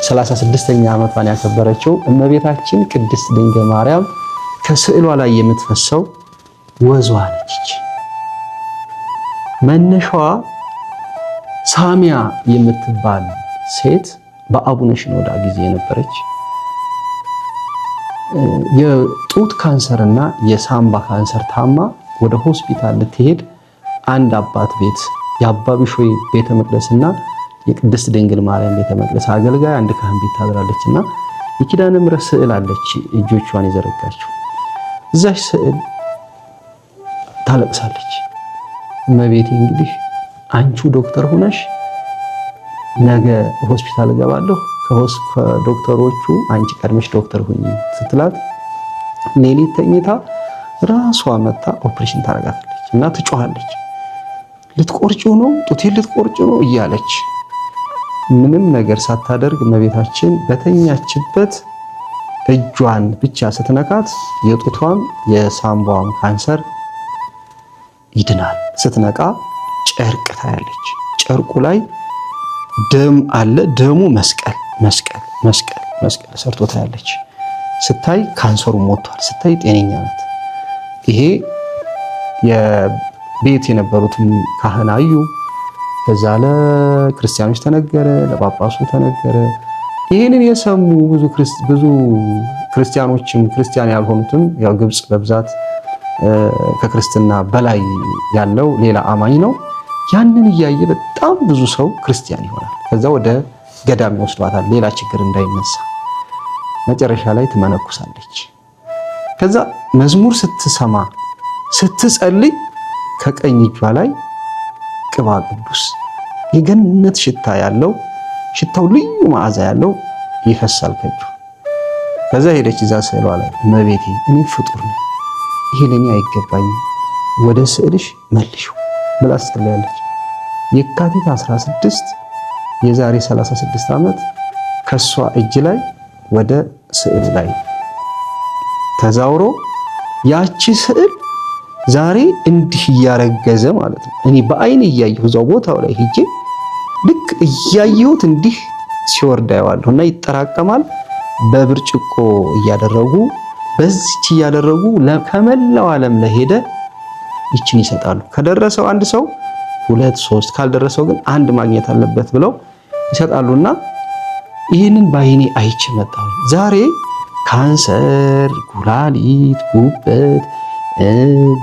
36ኛ ዓመቷን ያከበረችው እመቤታችን ቅድስት ድንግል ማርያም ከስዕሏ ላይ የምትፈሰው ወዟ ነች። መነሻዋ ሳሚያ የምትባል ሴት በአቡነ ሽኖዳ ጊዜ የነበረች የጡት ካንሰርና የሳምባ ካንሰር ታማ ወደ ሆስፒታል ልትሄድ አንድ አባት ቤት የአባ ቢሾይ ቤተ መቅደስና የቅድስት ድንግል ማርያም ቤተ መቅደስ አገልጋይ አንድ ካህን ቤት ታድራለችና የኪዳነ ምሕረት ስዕል አለች እጆቿን የዘረጋችው። እዛች ስዕል ታለቅሳለች። እመቤቴ እንግዲህ አንቺ ዶክተር ሆነሽ ነገ ሆስፒታል እገባለሁ ከዶክተሮቹ አንቺ ቀድመሽ ዶክተር ሁኚ ስትላት ሌሊት ተኝታ ራሷ መታ ኦፕሬሽን ታረጋታለች እና ትጮሃለች። ልትቆርጪው ነው ጡቴን ልትቆርጪው ነው እያለች ምንም ነገር ሳታደርግ እመቤታችን በተኛችበት እጇን ብቻ ስትነካት የጡቷም የሳምባዋም ካንሰር ይድናል። ስትነቃ ጨርቅ ታያለች። ጨርቁ ላይ ደም አለ። ደሙ መስቀል መስቀል መስቀል መስቀል ሰርቶ ታያለች። ስታይ ካንሰሩ ሞቷል። ስታይ ጤነኛ ናት። ይሄ የቤት የነበሩትም ካህን አዩ። ከዛ ለክርስቲያኖች ተነገረ፣ ለጳጳሱ ተነገረ። ይህንን የሰሙ ብዙ ክርስቲያኖችም ክርስቲያን ያልሆኑትም ያው ግብጽ በብዛት ከክርስትና በላይ ያለው ሌላ አማኝ ነው። ያንን እያየ በጣም ብዙ ሰው ክርስቲያን ይሆናል። ከዛ ወደ ገዳም ይወስዷታል ሌላ ችግር እንዳይነሳ። መጨረሻ ላይ ትመነኩሳለች። ከዛ መዝሙር ስትሰማ ስትጸልይ ከቀኝ እጇ ላይ ቅባ ቅዱስ የገነት ሽታ ያለው ሽታው ልዩ መዓዛ ያለው ይፈሳል ከእጇ። ከዛ ሄደች እዛ ስዕሏ ላይ እመቤቴ እኔ ፍጡር ነኝ፣ ይሄ ለኔ አይገባኝም፣ ወደ ስዕልሽ መልሽው ብላ ጸልያለች። የካቲት 16 የዛሬ 36 ዓመት ከሷ እጅ ላይ ወደ ስዕሉ ላይ ተዛውሮ ያቺ ስዕል ዛሬ እንዲህ እያረገዘ ማለት ነው። እኔ በአይኔ እያየሁ እዛው ቦታው ላይ ሄጄ ልክ እያየሁት እንዲህ ሲወርድ አየዋለሁ እና ይጠራቀማል። በብርጭቆ እያደረጉ በዚች እያደረጉ ከመላው ዓለም ለሄደ ይችን ይሰጣሉ። ከደረሰው አንድ ሰው 2 3 ካልደረሰው ግን አንድ ማግኘት አለበት ብለው ይሰጣሉና ይህንን በአይኔ አይቼ መጣሁ። ዛሬ ካንሰር፣ ኩላሊት፣ ጉበት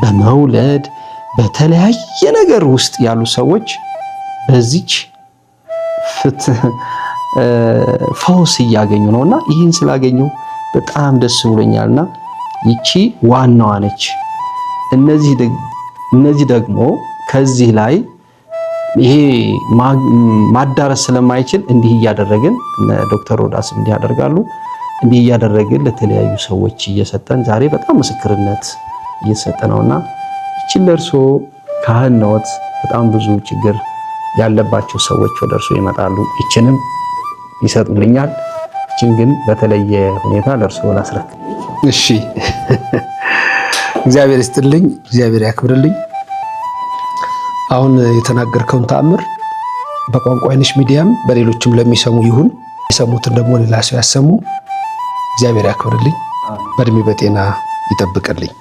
በመውለድ በተለያየ ነገር ውስጥ ያሉ ሰዎች በዚች ፈውስ እያገኙ ነውና ይህን ስላገኘው በጣም ደስ ብሎኛልና ይቺ ዋናዋ ነች። እነዚህ ደግሞ ከዚህ ላይ ይሄ ማዳረስ ስለማይችል እንዲህ እያደረግን ዶክተር ሮዳስም እንዲህ ያደርጋሉ። እንዲህ እያደረግን ለተለያዩ ሰዎች እየሰጠን ዛሬ በጣም ምስክርነት እየሰጠ ነውና ይቺን ለእርሶ ካህን ነዎት፣ በጣም ብዙ ችግር ያለባቸው ሰዎች ወደ እርሶ ይመጣሉ። ይችንም ይሰጡልኛል። ይችን ግን በተለየ ሁኔታ ለእርሶ ላስረክብ። እሺ፣ እግዚአብሔር ይስጥልኝ፣ እግዚአብሔር ያክብርልኝ። አሁን የተናገርከውን ተአምር በቋንቋ አይነሽ ሚዲያም በሌሎችም ለሚሰሙ ይሁን፣ የሰሙትን ደግሞ ሌላ ሰው ያሰሙ። እግዚአብሔር ያክብርልኝ፣ በእድሜ በጤና ይጠብቅልኝ።